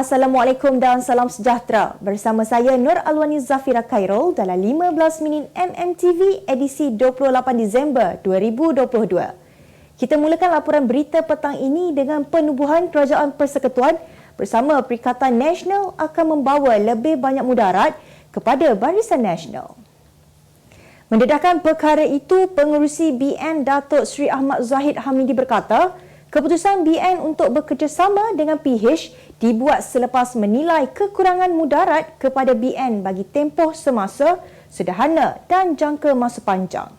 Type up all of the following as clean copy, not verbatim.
Assalamualaikum dan salam sejahtera. Bersama saya Nur Alwani Zafira Khairul dalam 15 minit MMTV edisi 28 Disember 2022. Kita mulakan laporan berita petang ini dengan penubuhan Kerajaan Persekutuan bersama Perikatan Nasional akan membawa lebih banyak mudarat kepada Barisan Nasional. Mendedahkan perkara itu, Pengerusi BN Datuk Seri Ahmad Zahid Hamidi berkata, keputusan BN untuk bekerjasama dengan PH dibuat selepas menilai kekurangan mudarat kepada BN bagi tempoh semasa, sederhana dan jangka masa panjang.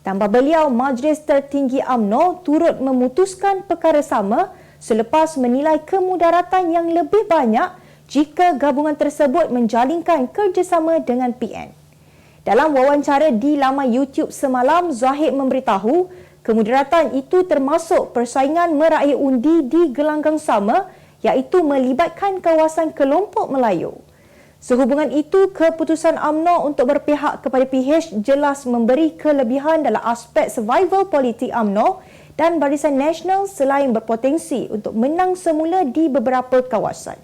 Tambah beliau, Majlis Tertinggi UMNO turut memutuskan perkara sama selepas menilai kemudaratan yang lebih banyak jika gabungan tersebut menjalinkan kerjasama dengan PN. Dalam wawancara di laman YouTube semalam, Zahid memberitahu kemudaratan itu termasuk persaingan meraih undi di gelanggang sama iaitu melibatkan kawasan kelompok Melayu. Sehubungan itu, keputusan UMNO untuk berpihak kepada PH jelas memberi kelebihan dalam aspek survival politik UMNO dan Barisan Nasional selain berpotensi untuk menang semula di beberapa kawasan.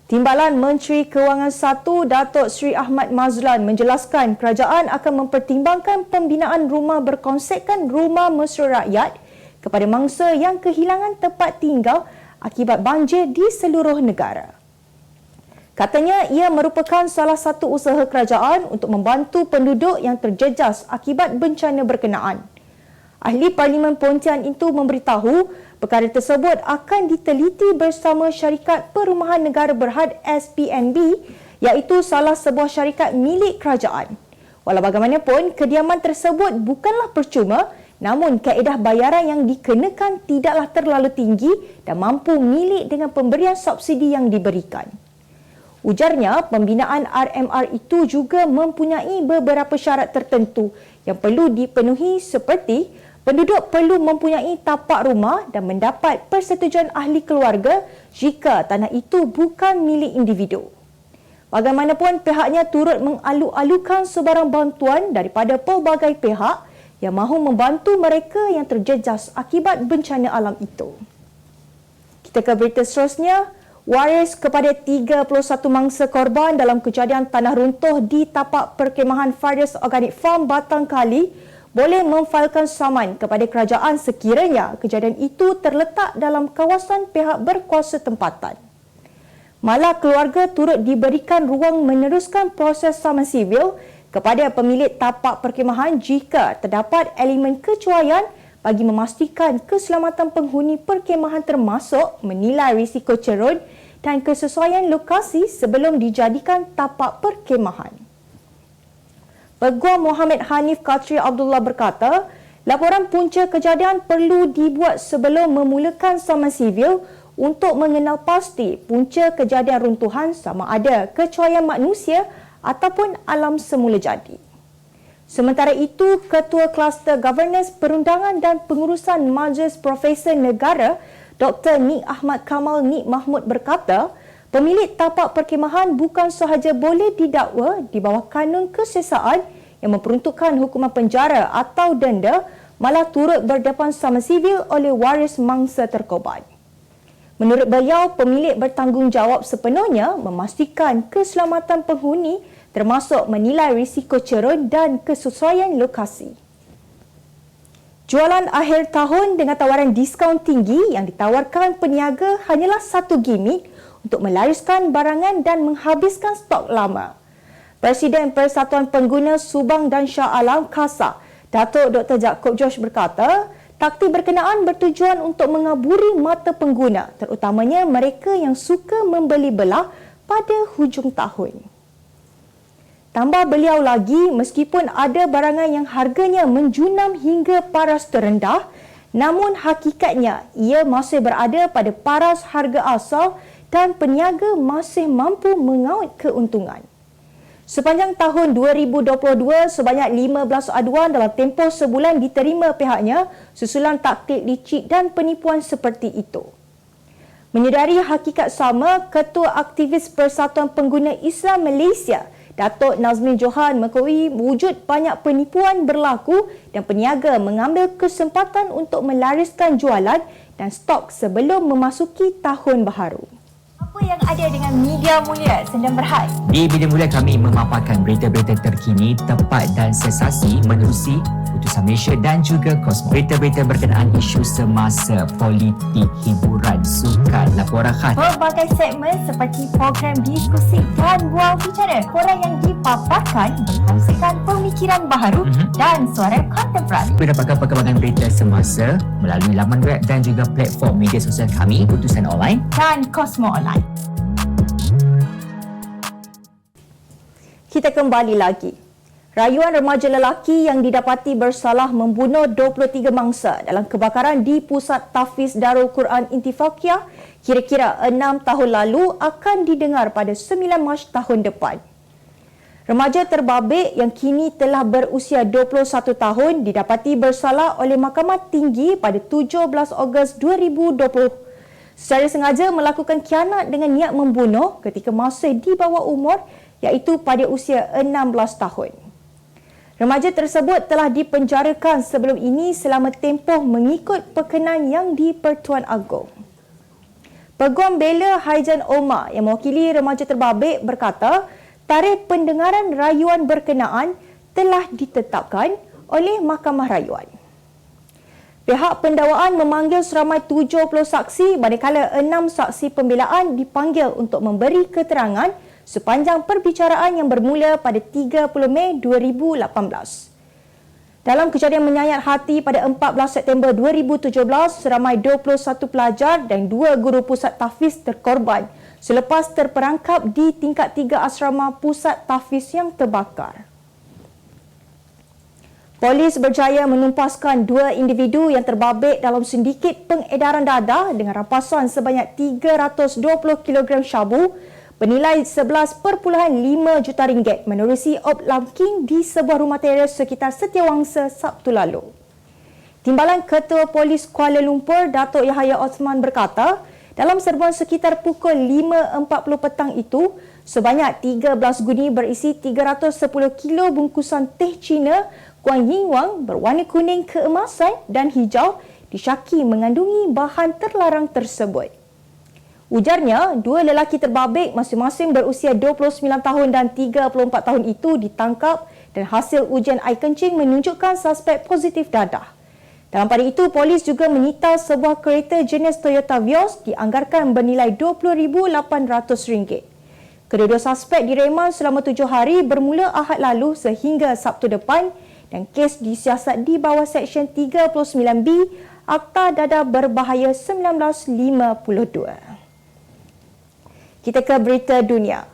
Timbalan Menteri Kewangan 1 Datuk Seri Ahmad Mazlan menjelaskan kerajaan akan mempertimbangkan pembinaan rumah berkonsepkan rumah mesra rakyat kepada mangsa yang kehilangan tempat tinggal akibat banjir di seluruh negara. Katanya ia merupakan salah satu usaha kerajaan untuk membantu penduduk yang terjejas akibat bencana berkenaan. Ahli Parlimen Pontian itu memberitahu perkara tersebut akan diteliti bersama Syarikat Perumahan Negara Berhad SPNB iaitu salah sebuah syarikat milik kerajaan. Walau bagaimanapun, kediaman tersebut bukanlah percuma, namun kaedah bayaran yang dikenakan tidaklah terlalu tinggi dan mampu milik dengan pemberian subsidi yang diberikan. Ujarnya, pembinaan RMR itu juga mempunyai beberapa syarat tertentu yang perlu dipenuhi seperti penduduk perlu mempunyai tapak rumah dan mendapat persetujuan ahli keluarga jika tanah itu bukan milik individu. Bagaimanapun, pihaknya turut mengalu-alukan sebarang bantuan daripada pelbagai pihak yang mahu membantu mereka yang terjejas akibat bencana alam itu. Kita ke berita seterusnya. Waris kepada 31 mangsa korban dalam kejadian tanah runtuh di tapak perkemahan Fardes Organic Farm Batang Kali boleh memfailkan saman kepada kerajaan sekiranya kejadian itu terletak dalam kawasan pihak berkuasa tempatan. Malah keluarga turut diberikan ruang meneruskan proses saman sivil kepada pemilik tapak perkemahan jika terdapat elemen kecuaian bagi memastikan keselamatan penghuni perkemahan termasuk menilai risiko cerun dan kesesuaian lokasi sebelum dijadikan tapak perkemahan. Peguam Muhammad Hanif Katri Abdullah berkata, laporan punca kejadian perlu dibuat sebelum memulakan saman sivil untuk mengenal pasti punca kejadian runtuhan sama ada kecuaian manusia ataupun alam semula jadi. Sementara itu, Ketua Kluster Governance Perundangan dan Pengurusan Majlis Profesor Negara Dr. Nik Ahmad Kamal Nik Mahmud berkata, pemilik tapak perkemahan bukan sahaja boleh didakwa di bawah kanun kesesaan yang memperuntukkan hukuman penjara atau denda, malah turut berdepan saman sivil oleh waris mangsa terkorban. Menurut beliau, pemilik bertanggungjawab sepenuhnya memastikan keselamatan penghuni termasuk menilai risiko cerun dan kesesuaian lokasi. Jualan akhir tahun dengan tawaran diskaun tinggi yang ditawarkan peniaga hanyalah satu gimik untuk melariskan barangan dan menghabiskan stok lama. Presiden Persatuan Pengguna Subang dan Shah Alam KASA, Datuk Dr. Jacob Josh berkata, taktik berkenaan bertujuan untuk mengaburi mata pengguna, terutamanya mereka yang suka membeli belah pada hujung tahun. Tambah beliau lagi, meskipun ada barangan yang harganya menjunam hingga paras terendah, namun hakikatnya ia masih berada pada paras harga asal dan peniaga masih mampu mengaut keuntungan. Sepanjang tahun 2022, sebanyak 15 aduan dalam tempoh sebulan diterima pihaknya susulan taktik licik dan penipuan seperti itu. Menyedari hakikat sama, Ketua Aktivis Persatuan Pengguna Islam Malaysia Datuk Nazmin Johan mengakui wujud banyak penipuan berlaku dan peniaga mengambil kesempatan untuk melariskan jualan dan stok sebelum memasuki tahun baharu. Apa yang ada dengan Media Mulia Sendang Berhad? Di Media Mulia kami memaparkan berita-berita terkini, tepat dan sensasi menerusi Putusan Malaysia dan juga Kosmos. Berita-berita berkenaan isu semasa, politik, hiburan, sukan, laporan khas. Pelbagai segmen seperti program diskusi dan ruang bicara. Korang yang dipaparkan berkongsikan pemikiran baharu dan suara kontemporari. Mendapatkan perkembangan berita semasa melalui laman web dan juga platform media sosial kami, Putusan Online dan Kosmo Online. Kita kembali lagi. Rayuan remaja lelaki yang didapati bersalah membunuh 23 mangsa dalam kebakaran di Pusat Tahfiz Darul Quran Intifaqiah kira-kira 6 tahun lalu akan didengar pada 9 Mac tahun depan. Remaja terbabit yang kini telah berusia 21 tahun didapati bersalah oleh Mahkamah Tinggi pada 17 Ogos 2020 secara sengaja melakukan khianat dengan niat membunuh ketika masih di bawah umur iaitu pada usia 16 tahun. Remaja tersebut telah dipenjarakan sebelum ini selama tempoh mengikut perkenan yang di-Pertuan Agong. Peguam Bela Haijan Omar yang mewakili remaja terbabit berkata, tarikh pendengaran rayuan berkenaan telah ditetapkan oleh Mahkamah Rayuan. Pihak pendakwaan memanggil seramai 70 saksi manakala 6 saksi pembelaan dipanggil untuk memberi keterangan sepanjang perbicaraan yang bermula pada 30 Mei 2018. Dalam kejadian menyayat hati pada 14 September 2017, seramai 21 pelajar dan 2 guru pusat tahfiz terkorban selepas terperangkap di tingkat 3 asrama pusat tahfiz yang terbakar. Polis berjaya menumpaskan 2 individu yang terbabit dalam sindiket pengedaran dadah dengan rampasan sebanyak 320 kg syabu bernilai 11.5 juta ringgit menerusi Op Lamking di sebuah rumah teres sekitar Setiawangsa Sabtu lalu. Timbalan Ketua Polis Kuala Lumpur, Datuk Yahya Osman berkata, dalam serbuan sekitar pukul 5.40 petang itu, sebanyak 13 guni berisi 310 kilo bungkusan teh Cina Guang Yinwang berwarna kuning keemasan dan hijau disyaki mengandungi bahan terlarang tersebut. Ujarnya, 2 lelaki terbabit masing-masing berusia 29 tahun dan 34 tahun itu ditangkap dan hasil ujian air kencing menunjukkan suspek positif dadah. Dalam pada itu, polis juga menyita sebuah kereta jenis Toyota Vios dianggarkan bernilai RM20,800. Kedua-dua suspek direman selama 7 hari bermula Ahad lalu sehingga Sabtu depan dan kes disiasat di bawah Seksyen 39B Akta Dadah Berbahaya 1952. Kita ke berita dunia.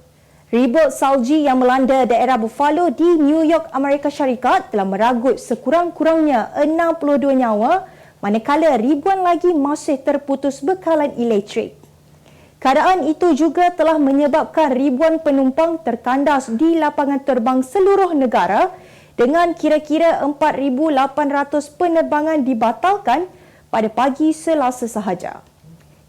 Ribut salji yang melanda daerah Buffalo di New York, Amerika Syarikat telah meragut sekurang-kurangnya 62 nyawa manakala ribuan lagi masih terputus bekalan elektrik. Keadaan itu juga telah menyebabkan ribuan penumpang terkandas di lapangan terbang seluruh negara dengan kira-kira 4,800 penerbangan dibatalkan pada pagi Selasa sahaja.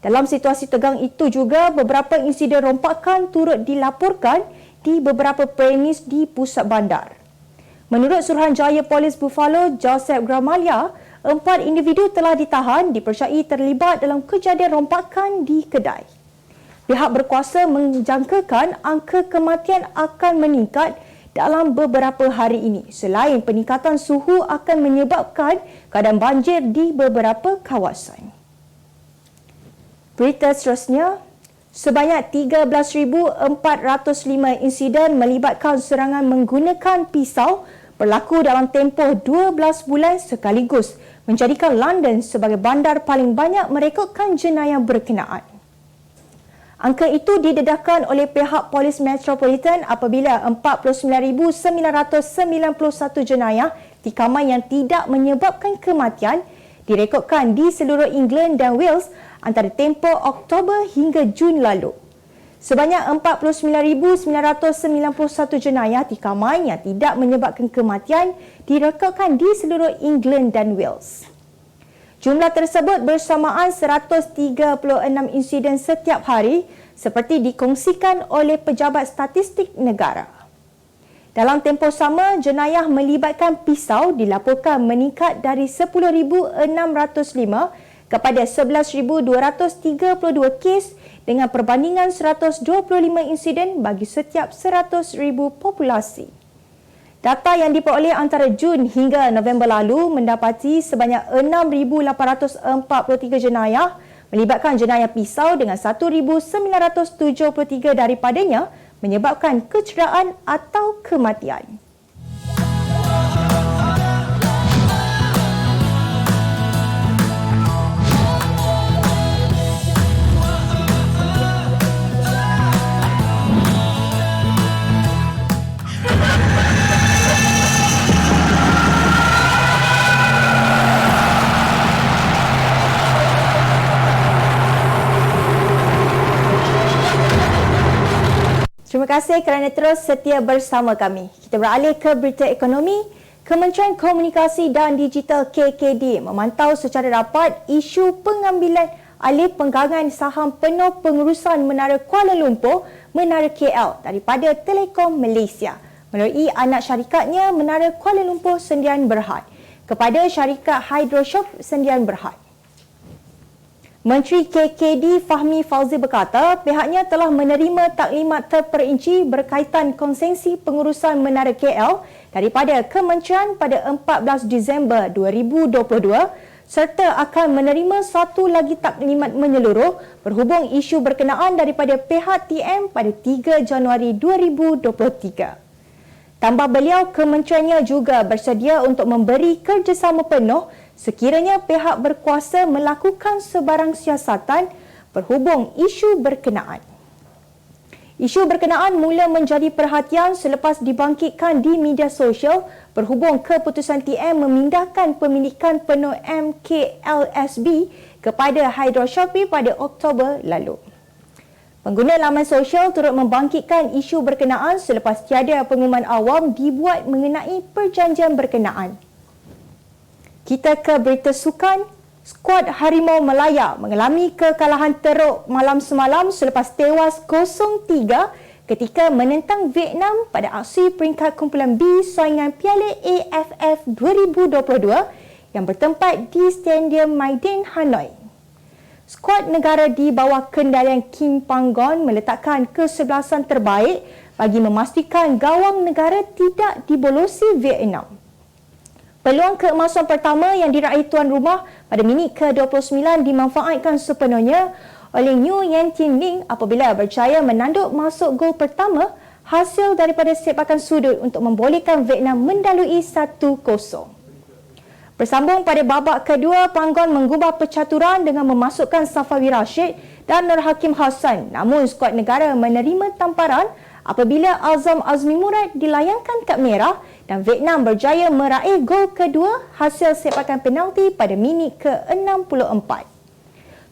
Dalam situasi tegang itu juga, beberapa insiden rompakan turut dilaporkan di beberapa premis di pusat bandar. Menurut Suruhanjaya Polis Buffalo, Joseph Gramalia, 4 individu telah ditahan dipercayai terlibat dalam kejadian rompakan di kedai. Pihak berkuasa menjangkakan angka kematian akan meningkat dalam beberapa hari ini selain peningkatan suhu akan menyebabkan keadaan banjir di beberapa kawasan. Berita seterusnya, sebanyak 13,405 insiden melibatkan serangan menggunakan pisau berlaku dalam tempoh 12 bulan sekaligus menjadikan London sebagai bandar paling banyak merekodkan jenayah berkenaan. Angka itu didedahkan oleh pihak Polis Metropolitan apabila 49,991 jenayah tikaman yang tidak menyebabkan kematian direkodkan di seluruh England dan Wales antara tempoh Oktober hingga Jun lalu. Sebanyak 49,991 jenayah tikaman yang tidak menyebabkan kematian direkodkan di seluruh England dan Wales. Jumlah tersebut bersamaan 136 insiden setiap hari seperti dikongsikan oleh Pejabat Statistik Negara. Dalam tempoh sama, jenayah melibatkan pisau dilaporkan meningkat dari 10,605 kepada 11,232 kes dengan perbandingan 125 insiden bagi setiap 100,000 populasi. Data yang diperoleh antara Jun hingga November lalu mendapati sebanyak 6,843 jenayah melibatkan jenayah pisau dengan 1,973 daripadanya menyebabkan kecederaan atau kematian. Terima kasih kerana terus setia bersama kami. Kita beralih ke berita ekonomi. Kementerian Komunikasi dan Digital KKD memantau secara rapat isu pengambilan alih penggangan saham penuh pengurusan Menara Kuala Lumpur, Menara KL daripada Telekom Malaysia melalui anak syarikatnya Menara Kuala Lumpur Sendian Berhad kepada syarikat Hydroshop Sendian Berhad. Menteri KKD Fahmi Fauzi berkata pihaknya telah menerima taklimat terperinci berkaitan konsesi pengurusan Menara KL daripada Kementerian pada 14 Disember 2022 serta akan menerima satu lagi taklimat menyeluruh berhubung isu berkenaan daripada pihak TM pada 3 Januari 2023. Tambah beliau, kementeriannya juga bersedia untuk memberi kerjasama penuh sekiranya pihak berkuasa melakukan sebarang siasatan berhubung isu berkenaan. Isu berkenaan mula menjadi perhatian selepas dibangkitkan di media sosial berhubung keputusan TM memindahkan pemilikan penuh MKLSB kepada Hydroshopee pada Oktober lalu. Pengguna laman sosial turut membangkitkan isu berkenaan selepas tiada pengumuman awam dibuat mengenai perjanjian berkenaan. Kita ke berita sukan. Skuad Harimau Malaya mengalami kekalahan teruk malam semalam selepas tewas 0-3 ketika menentang Vietnam pada aksi peringkat kumpulan B saingan Piala AFF 2022 yang bertempat di Stadium Maidin, Hanoi. Skuad negara di bawah kendalian Kim Panggon meletakkan kesebelasan terbaik bagi memastikan gawang negara tidak dibolosi Vietnam. Peluang keemasan pertama yang diraih tuan rumah pada minit ke-29 dimanfaatkan sepenuhnya oleh Nhu Yen Tin Ling apabila berjaya menanduk masuk gol pertama hasil daripada sepakan sudut untuk membolehkan Vietnam mendalui 1-0. Bersambung pada babak kedua, Panggon mengubah percaturan dengan memasukkan Safawi Rashid dan Nur Hakim Hassan. Namun skuad negara menerima tamparan apabila Azam Azmi Murad dilayangkan kad merah dan Vietnam berjaya meraih gol kedua hasil sepakan penalti pada minit ke-64.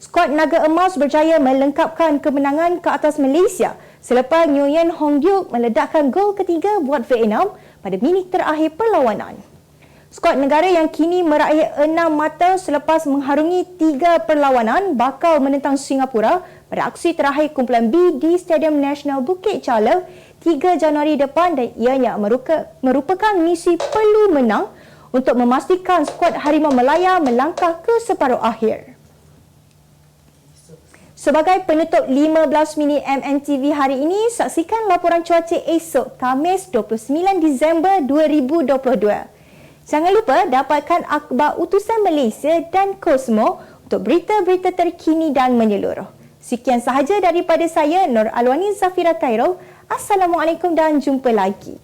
Skuad Naga Emas berjaya melengkapkan kemenangan ke atas Malaysia selepas Nguyen Hong Duke meledakkan gol ketiga buat Vietnam pada minit terakhir perlawanan. Skuad negara yang kini meraih 6 mata selepas mengharungi 3 perlawanan bakal menentang Singapura pada aksi terakhir kumpulan B di Stadium Nasional Bukit Jalil 3 Januari depan dan ianya merupakan misi perlu menang untuk memastikan skuad Harimau Malaya melangkah ke separuh akhir. Sebagai penutup 15 minit MNTV hari ini, saksikan laporan cuaca esok Khamis 29 Disember 2022. Jangan lupa dapatkan akhbar utusan Malaysia dan Kosmo untuk berita-berita terkini dan menyeluruh. Sekian sahaja daripada saya, Nur Alwani Zafira Khairul. Assalamualaikum dan jumpa lagi.